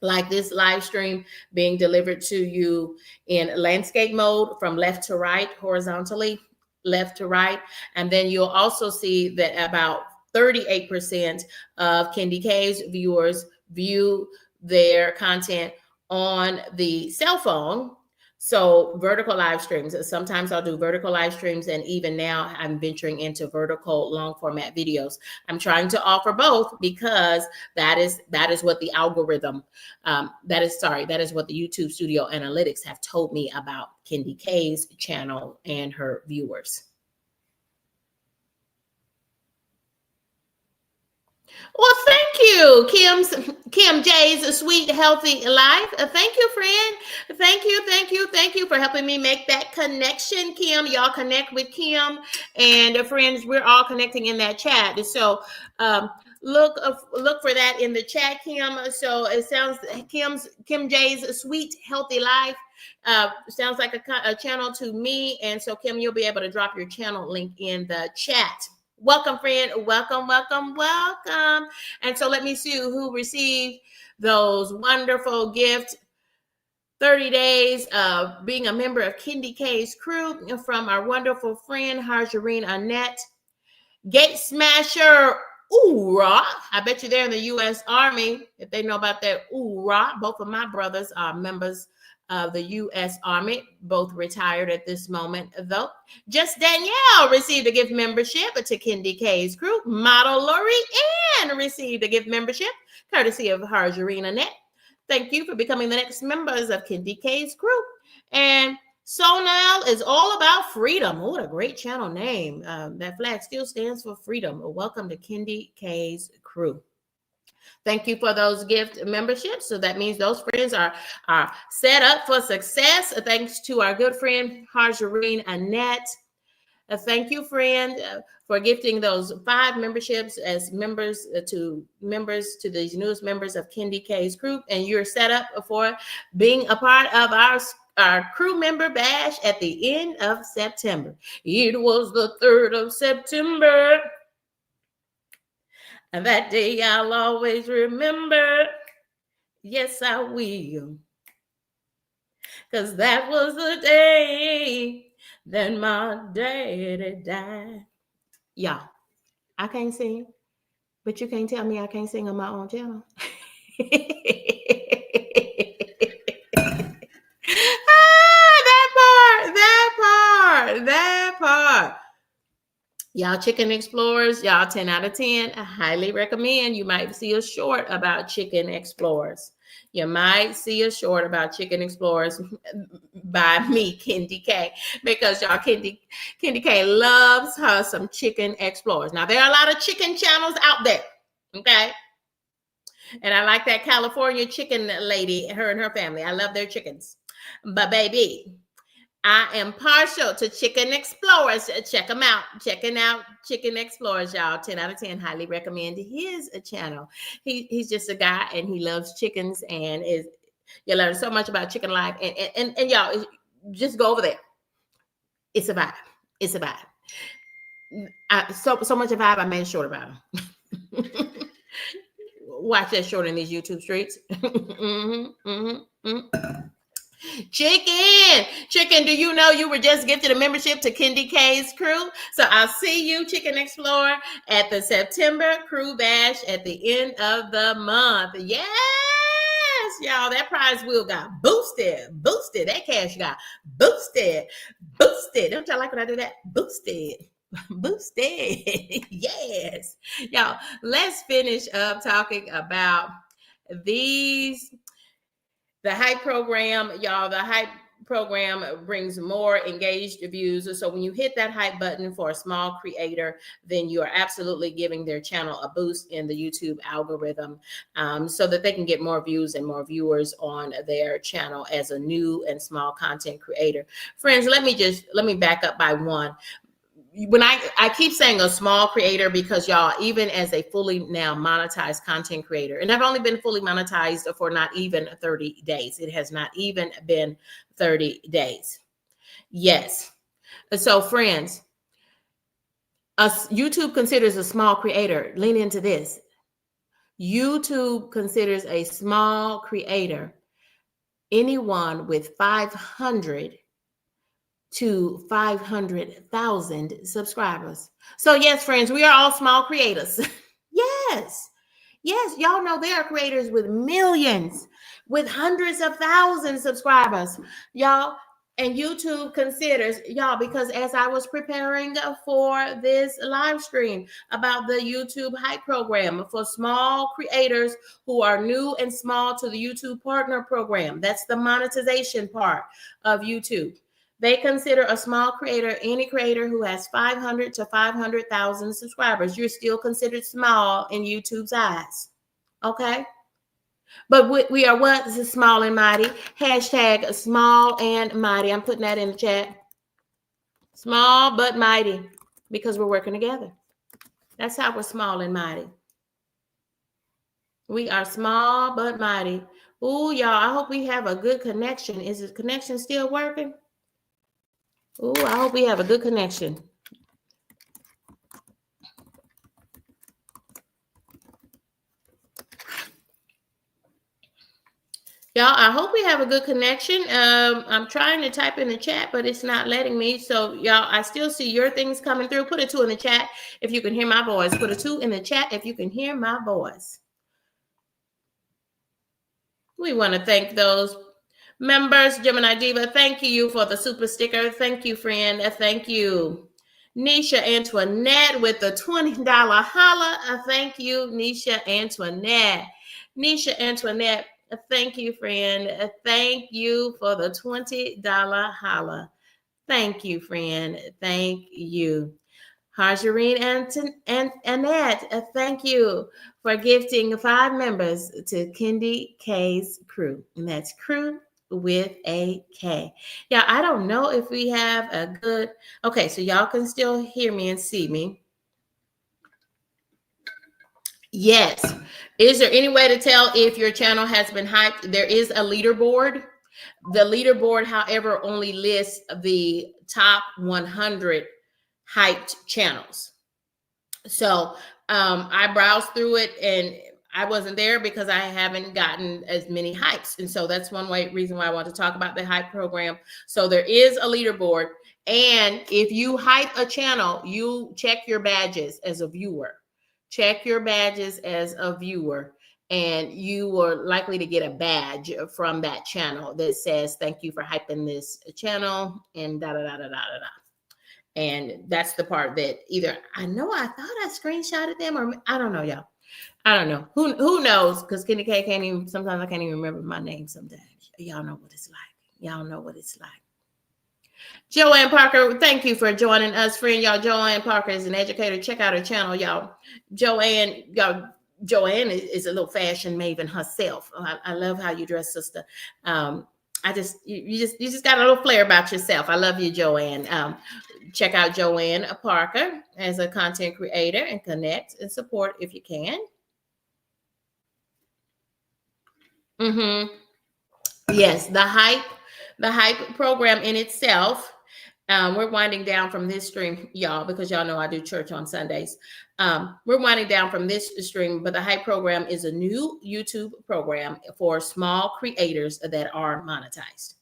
like this live stream being delivered to you in landscape mode from left to right, horizontally, left to right. And then you'll also see that about 38% of KendyK's viewers view their content on the cell phone. So vertical live streams, sometimes I'll do vertical live streams, and even now I'm venturing into vertical long format videos. I'm trying to offer both because that is what the algorithm, that is what the YouTube Studio Analytics have told me about KendyK's channel and her viewers. Well, thank you, Kim J's Sweet Healthy Life. Thank you, friend. Thank you for helping me make that connection, Kim. Y'all connect with Kim, and friends, we're all connecting in that chat. So, look for that in the chat, Kim. So it sounds Kim J's Sweet Healthy Life. Sounds like a channel to me, and so Kim, you'll be able to drop your channel link in the chat. Welcome, friend. Welcome. And so let me see who received those wonderful gifts. 30 days of being a member of KendyK's crew from our wonderful friend, Harjarine Annette. Gate Smasher, oorah. I bet you they're in the U.S. Army, if they know about that oorah. Both of my brothers are members of the U.S. Army, both retired at this moment, though. Just Danielle received a gift membership to KendyK's crew. Model Lori Ann received a gift membership, courtesy of Harjarine Annette. Thank you for becoming the next members of KendyK's crew. And Sonal is all about freedom. Oh, what a great channel name. That flag still stands for freedom. Welcome to KendyK's crew. Thank you for those gift memberships. So that means those friends are set up for success. To to our good friend, Harjarine Annette. Thank you, friend, for gifting those 5 memberships as members to these newest members of KendyK's crew. And you're set up for being a part of our crew member bash at the end of September. It was the 3rd of September. And that day I'll always remember. Yes, I will. Because that was the day that my daddy died. Y'all, I can't sing, but you can't tell me I can't sing on my own channel. That part. Y'all chicken explorers, y'all 10 out of 10. I highly recommend. You might see a short about chicken explorers. You might see a short about chicken explorers by me, KendyK, because y'all KendyK loves her some chicken explorers. Now, there are a lot of chicken channels out there, okay? And I like that California chicken lady, her and her family. I love their chickens. But baby, I am partial to Chicken Explorers. Check them out. Checking out Chicken Explorers, y'all. 10 out of 10. Highly recommend his channel. He's just a guy, and he loves chickens, and you learn so much about chicken life. And y'all, just go over there. It's a vibe. It's a vibe. So much a vibe, I made a short about him. Watch that short in these YouTube streets. Chicken, do you know you were just gifted a membership to KendyK's crew? So I'll see you, Chicken Explorer, at the September crew bash at the end of the month. Yes, y'all, that prize wheel got boosted. That cash got boosted. Don't y'all like when I do that? Boosted. Yes. Y'all, let's finish up talking about the Hype program. Y'all, the Hype program brings more engaged views. So when you hit that Hype button for a small creator, then you are absolutely giving their channel a boost in the YouTube algorithm, so that they can get more views and more viewers on their channel as a new and small content creator. Friends, let me back up by one. When I keep saying a small creator, because y'all, even as a fully now monetized content creator, and I've only been fully monetized for not even 30 days. It has not even been 30 days. Yes. So friends, YouTube considers a small creator. Lean into this. YouTube considers a small creator anyone with 500 to 500,000 subscribers. So yes, friends, we are all small creators. Yes, y'all know there are creators with millions, with hundreds of thousands subscribers. Y'all, And YouTube considers, y'all, because as I was preparing for this live stream about the YouTube Hype program for small creators who are new and small to the YouTube Partner program, that's the monetization part of YouTube. They consider a small creator any creator who has 500 to 500,000 subscribers. You're still considered small in YouTube's eyes. Okay? But we are what? This is small and mighty. Hashtag small and mighty. I'm putting that in the chat. Small but mighty, because we're working together. That's how we're small and mighty. We are small but mighty. Ooh, y'all, I hope we have a good connection. Is the connection still working? Ooh, I hope we have a good connection. Y'all, I hope we have a good connection. I'm trying to type in the chat, but it's not letting me. So, y'all, I still see your things coming through. Put a 2 in the chat if you can hear my voice. Put a 2 in the chat if you can hear my voice. We want to thank those members. Gemini Diva, thank you for the super sticker. Thank you, friend. Thank you. Nisha Antoinette with the $20 holla. Thank you, Nisha Antoinette. Nisha Antoinette, thank you, friend. Thank you for the $20 holla. Thank you, friend. Thank you. Harjarine and Annette, thank you for gifting 5 members to KendyK's crew. And that's crew with a K. Yeah, I don't know if we have a good... Okay, so y'all can still hear me and see me. Yes. Is there any way to tell if your channel has been hyped? There is a leaderboard. The leaderboard, however, only lists the top 100 hyped channels. So I browsed through it and I wasn't there because I haven't gotten as many hypes. And so that's one reason why I want to talk about the hype program. So there is a leaderboard. And if you hype a channel, you check your badges as a viewer. Check your badges as a viewer. And you are likely to get a badge from that channel that says, thank you for hyping this channel and da-da-da-da-da-da-da. And that's the part that either I thought I screenshotted them or I don't know, y'all. I don't know. Who knows? Because KendyK sometimes I can't even remember my name sometimes. Y'all know what it's like. Y'all know what it's like. Joanne Parker, thank you for joining us, friend. Y'all, Joanne Parker is an educator. Check out her channel, y'all. Joanne is a little fashion maven herself. I love how you dress, sister. You just got a little flair about yourself. I love you, Joanne. Check out Joanne Parker as a content creator and connect and support if you can. Yes, the hype program in itself. We're winding down from this stream, y'all, because y'all know I do church on Sundays. We're winding down from this stream, but the hype program is a new YouTube program for small creators that are monetized.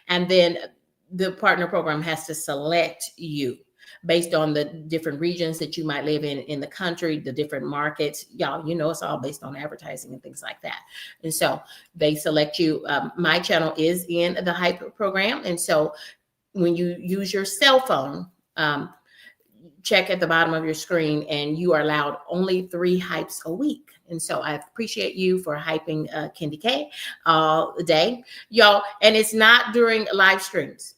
And then the partner program has to select you based on the different regions that you might live in the country, the different markets. Y'all, it's all based on advertising and things like that. And so they select you. My channel is in the hype program. And so when you use your cell phone, check at the bottom of your screen and you are allowed only 3 hypes a week. And so I appreciate you for hyping KendyK all day, y'all. And it's not during live streams,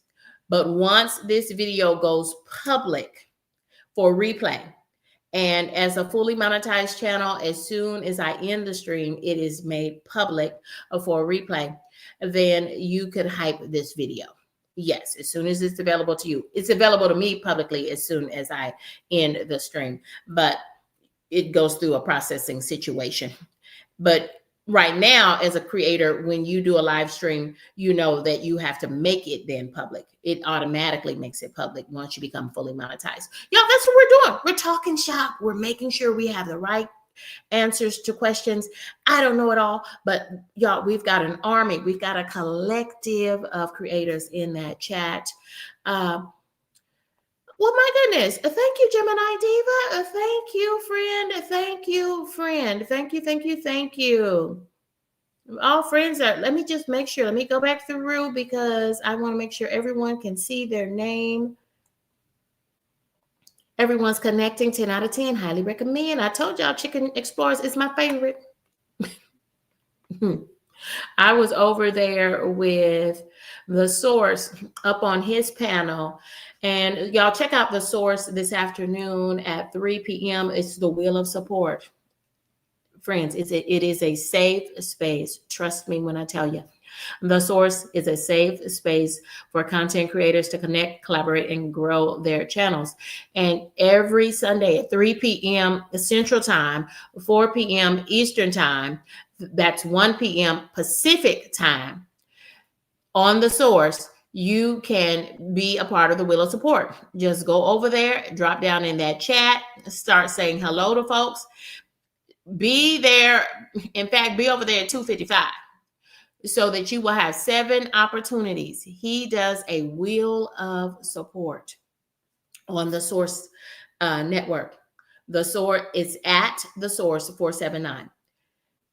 but once this video goes public for replay, and as a fully monetized channel, as soon as I end the stream, it is made public for replay, then you could hype this video. Yes, as soon as it's available to you. It's available to me publicly as soon as I end the stream, but it goes through a processing situation. But right now, as a creator, when you do a live stream, you know that you have to make it then public. It automatically makes it public once you become fully monetized. Y'all, that's what we're doing. We're talking shop. We're making sure we have the right answers to questions. I don't know it all, but y'all, we've got an army. We've got a collective of creators in that chat. Well, my goodness. Thank you, Gemini Diva. Thank you, friend. Thank you, friend. Thank you, thank you, thank you. All friends are, let me just make sure. Let me go back through because I want to make sure everyone can see their name. Everyone's connecting. 10 out of 10. Highly recommend. I told y'all Chicken Explorers is my favorite. I was over there with The Source up on his panel. And y'all check out The Source this afternoon at 3 p.m. It's the Wheel of Support. Friends, it is a safe space. Trust me when I tell you. The Source is a safe space for content creators to connect, collaborate, and grow their channels. And every Sunday at 3 p.m. Central Time, 4 p.m. Eastern Time, that's 1 p.m. Pacific Time, on The Source, you can be a part of the Wheel of Support. Just go over there, drop down in that chat, start saying hello to folks. Be there. In fact, be over there at 2:55 so that you will have 7 opportunities. He does a Wheel of Support on The Source network. The Source is at The Source 479.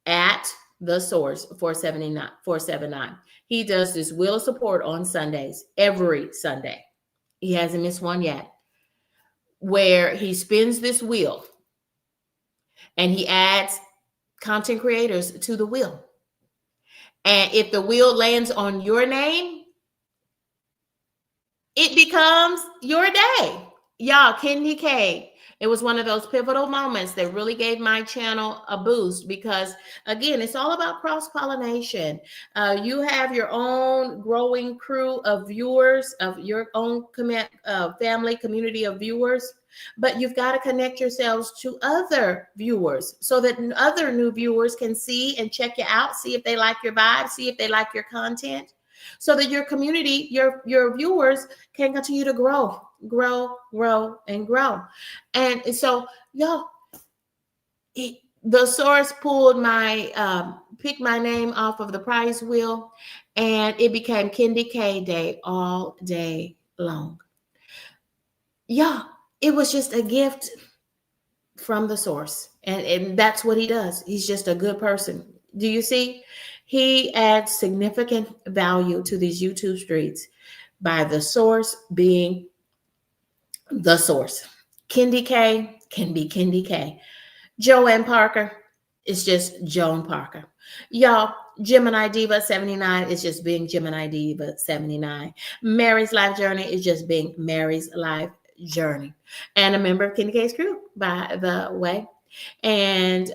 At The Source 479. He does this Wheel of Support on Sundays, every Sunday. He hasn't missed one yet, where he spins this wheel and he adds content creators to the wheel. And if the wheel lands on your name, it becomes your day. Y'all, KendyK, it was one of those pivotal moments that really gave my channel a boost because, again, it's all about cross-pollination. You have your own growing crew of viewers, of your own family community of viewers, but you've got to connect yourselves to other viewers so that other new viewers can see and check you out, see if they like your vibe, see if they like your content, so that your community, your viewers can continue to grow, and grow. And so, y'all, The Source pulled picked my name off of the prize wheel, and it became KendyK Day all day long. Y'all, it was just a gift from The Source. And that's what he does. He's just a good person. Do you see? He adds significant value to these YouTube streets by The Source being The Source. KendyK can be KendyK. Joanne Parker is just Joan Parker. Y'all, Gemini Diva 79 is just being Gemini Diva 79. Mary's Life Journey is just being Mary's Life Journey. And a member of KendyK's crew, by the way. And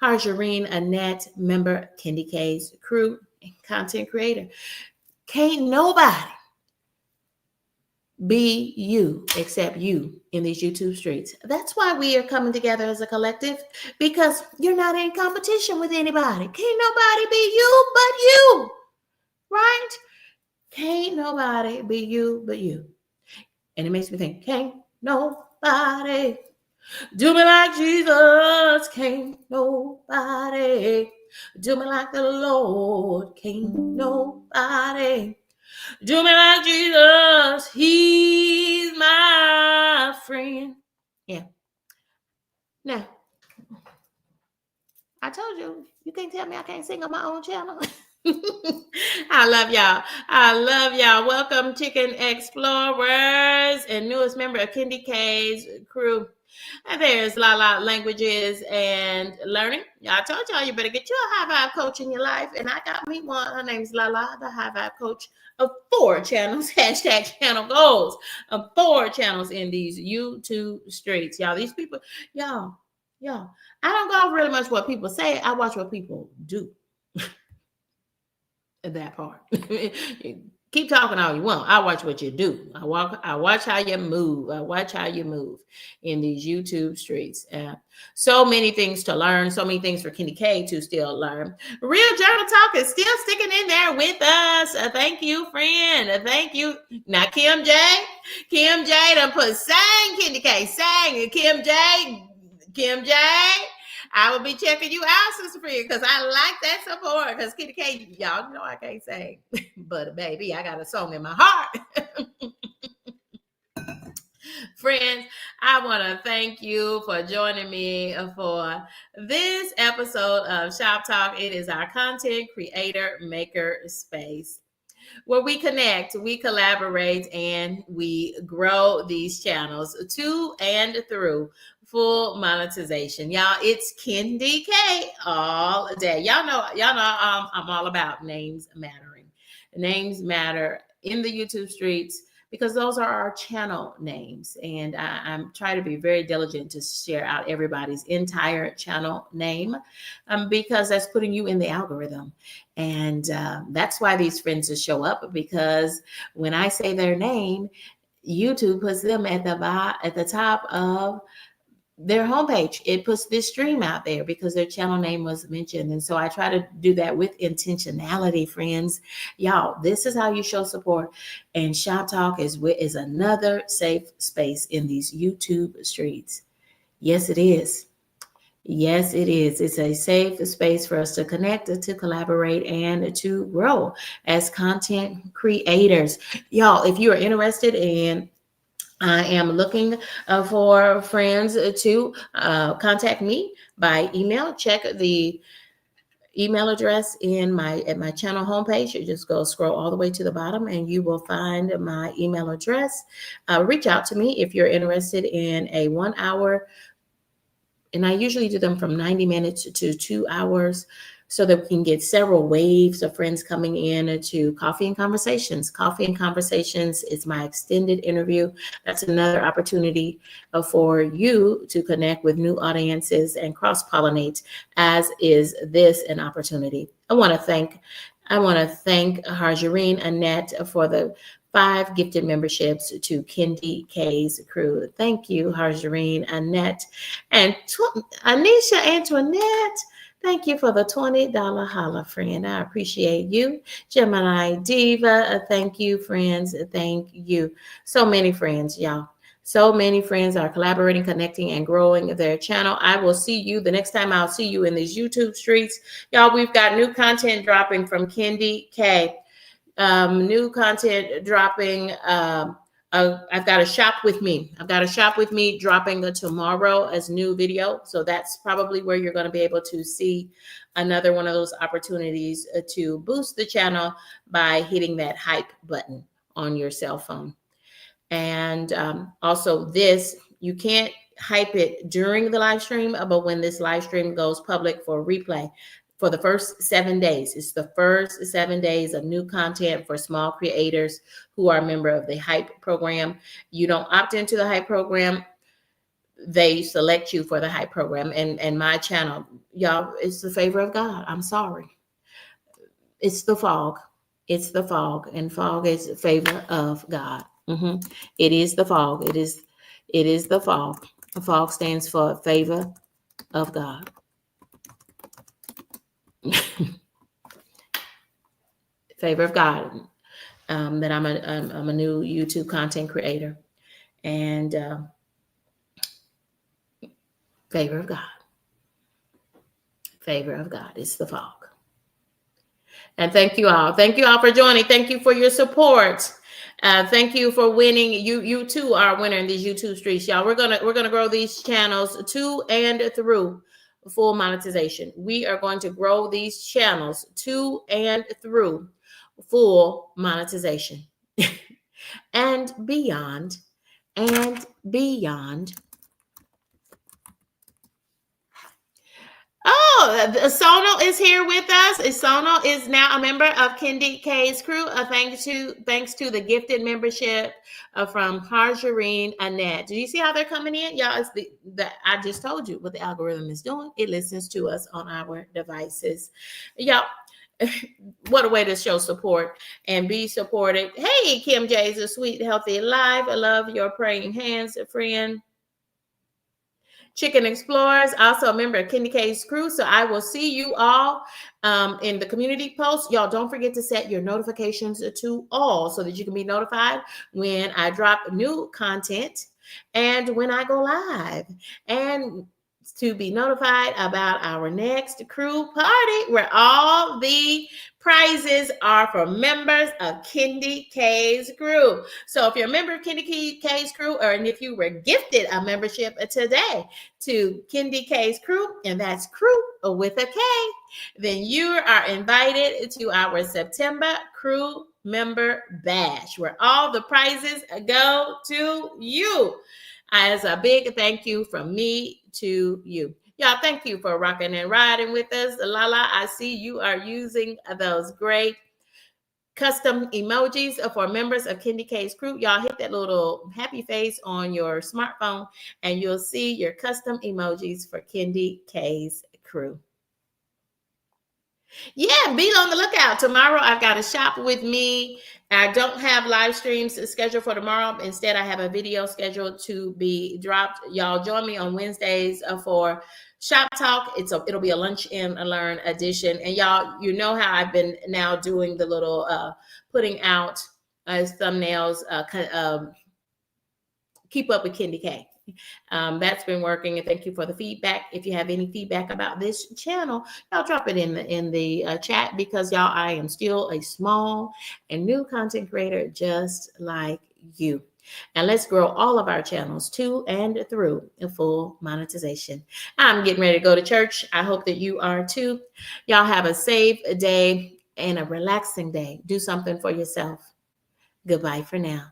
Harjareen Annette, member KendyK's crew and content creator. Can't nobody be you except you in these YouTube streets. That's why we are coming together as a collective, because you're not in competition with anybody. Can't nobody be you but you, right? Can't nobody be you but you. And it makes me think, can't nobody do me like Jesus, can't nobody do me like the Lord, can't nobody do me like Jesus, he's my friend. Yeah. Now, I told you, you can't tell me I can't sing on my own channel. I love y'all. I love y'all. Welcome, Chicken Explorers and newest member of KendyK's crew. And there's Lala Languages and Learning. I told y'all you better get you a high vibe coach in your life. And I got me one. Her name's Lala, the high vibe coach of 4 channels. Hashtag channel goals of 4 channels in these YouTube streets. Y'all, these people, y'all, I don't go really much what people say. I watch what people do. That part. Keep talking all you want. I watch what you do. I watch how you move. I watch how you move in these YouTube streets. So many things to learn. So many things for KendyK to still learn. Real Journal Talk is still sticking in there with us. Thank you, friend. Thank you. Now, Kim J done put sang KendyK. Sang Kim J. I will be checking you out, Sister Free, because I like that support. Because KendyK, y'all know I can't sing, but baby, I got a song in my heart. Friends, I want to thank you for joining me for this episode of Shop Talk. It is our content creator maker space where we connect, we collaborate, and we grow these channels to and through full monetization. Y'all, it's KendyK all day. Y'all know, I'm all about names mattering. Names matter in the YouTube streets because those are our channel names. And I'm trying to be very diligent to share out everybody's entire channel name because that's putting you in the algorithm. And that's why these friends show up, because when I say their name, YouTube puts them at the top of their homepage. It puts this stream out there because their channel name was mentioned. And so I try to do that with intentionality, friends. Y'all, this is how you show support. And Shop Talk is another safe space in these YouTube streets. Yes, it is. Yes, it is. It's a safe space for us to connect, to collaborate, and to grow as content creators. Y'all, if you are interested in, I am looking for friends to contact me by email. Check the email address at my channel homepage. You just go scroll all the way to the bottom and you will find my email address. Reach out to me if you're interested in a 1 hour, and I usually do them from 90 minutes to 2 hours so that we can get several waves of friends coming in to Coffee and Conversations. Coffee and Conversations is my extended interview. That's another opportunity for you to connect with new audiences and cross-pollinate, as is this an opportunity. I want to thank Harjareen Annette for the 5 gifted memberships to KendyK's crew. Thank you, Harjareen Annette. And Anisha Antoinette, thank you for the $20 holla, friend. I appreciate you. Gemini Diva, thank you, friends. Thank you. So many friends, y'all. So many friends are collaborating, connecting, and growing their channel. I will see you the next time I'll see you in these YouTube streets. Y'all, we've got new content dropping from KendyK. New content dropping. I've got a shop with me. I've got a shop with me dropping tomorrow as new video. So that's probably where you're going to be able to see another one of those opportunities to boost the channel by hitting that hype button on your cell phone. And also this, you can't hype it during the live stream, but when this live stream goes public for replay, for the first 7 days. It's the first 7 days of new content for small creators who are a member of the Hype program. You don't opt into the Hype program. They select you for the Hype program. And my channel, y'all, it's the favor of God. I'm sorry. It's the fog. It's the fog. And fog is favor of God. It is the fog. It is the fog. The fog stands for favor of God. Favor of God, that I'm a new YouTube content creator, and favor of God. Favor of God is the fog. And thank you all. Thank you all for joining. Thank you for your support. Thank you for winning. You too are a winner in these YouTube streets, y'all. We're gonna grow these channels to and through full monetization. We are going to grow these channels to and through full monetization and beyond. Oh, Sono is here with us. Sono is now a member of KendyK's crew. Thanks to the gifted membership from Harjareen Annette. Do you see how they're coming in? Y'all, it's I just told you what the algorithm is doing. It listens to us on our devices. Y'all, what a way to show support and be supported. Hey, Kim J's a sweet, healthy life. I love your praying hands, friend. Chicken Explorers, also a member of KendyK's crew. So I will see you all in the community post. Y'all don't forget to set your notifications to all so that you can be notified when I drop new content and when I go live. And to be notified about our next crew party, where all the prizes are for members of KendyK's crew. So if you're a member of KendyK's crew, and if you were gifted a membership today to KendyK's crew, and that's crew with a K, then you are invited to our September crew member bash, where all the prizes go to you. As a big thank you from me to you. Y'all, thank you for rocking and riding with us. Lala, I see you are using those great custom emojis for members of KendyK's crew. Y'all hit that little happy face on your smartphone and you'll see your custom emojis for KendyK's crew. Yeah, be on the lookout. Tomorrow I've got a shop with me. I don't have live streams scheduled for tomorrow. Instead, I have a video scheduled to be dropped. Y'all join me on Wednesdays for Shoptalk. It'll be a lunch and a learn edition. And y'all, you know how I've been now doing the little putting out thumbnails, keep up with KendyK. That's been working, and thank you for the feedback. If you have any feedback about this channel, y'all drop it in the chat, because y'all, I am still a small and new content creator just like you. And let's grow all of our channels to and through a full monetization. I'm getting ready to go to church. I hope that you are too. Y'all have a safe day and a relaxing day. Do something for yourself. Goodbye for now.